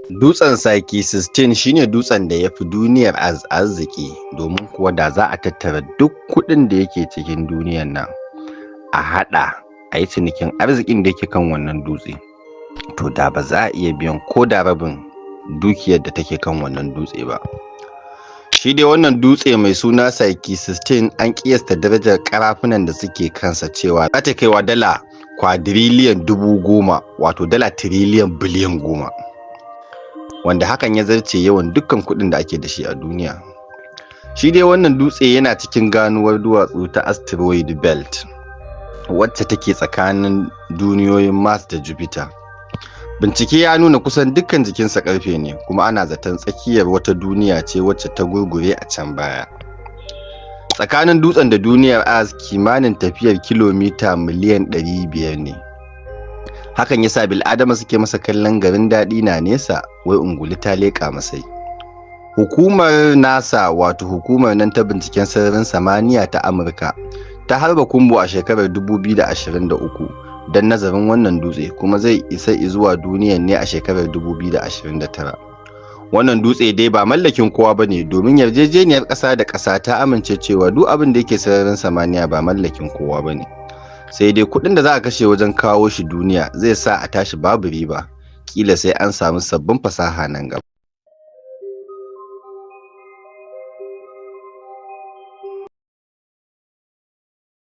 Dutsen Psyche 16 shine dutsen da ya fi duniyar arziki, domin kuwa da za a tattara duk kuɗin da yake cikin duniyar nan a haɗa a yi cinikin arzikin da yake kan wannan dutse, to da ba za a iya biyan ko da rabin dukiyar da take kan wannan dutse ba. Shi dai wannan dutse mai suna Psyche 16 an kiyasta darajar karafunan da suke kansa cewa za ta kaiwa dala kwadriliyan 10,000, wato dala tiriliyan biliyan 10, wanda hakan ya zarce yawan dukkan kuɗin da ake da shi a duniya. Shi dai wannan dutse yana cikin ganuwar duwatsu ta asteroid belt, wacce take tsakanin duniyoyin Mars da Jupiter. Bincike ya nuna kusan dukkan jikinsa ƙarfe ne, kuma ana zaton tsakiyar wata duniya ce wacce ta gurgure a can baya. Tsakanin dutsen da duniyar Earth kimanin tafiyar kilomita miliyan 500 ne. Hakan yasa bil'adama suke masa kallon garin daɗi na nesa, wai ungulu ta leƙa masai. Hukumar NASA, wato hukumar nan ta binciken sararin samaniya ta Amurka, ta harba kumbo a shekarar 2023 don nazarin wannan dutse, kuma zai isa zuwa duniyar ne a shekarar 2029. Wannan dutse dai ba mallakin kowa ba ne, domin yarjejeniyar ƙasa da ƙasa ta amince cewa duk abin da yake sararin samaniya ba mallakin kowa ba ne. Sai dai kuɗin da za a kashe wajen kawo shi duniya zai sa a tashi babu riba, kila sai an samu sabbin fasaha nan gaba.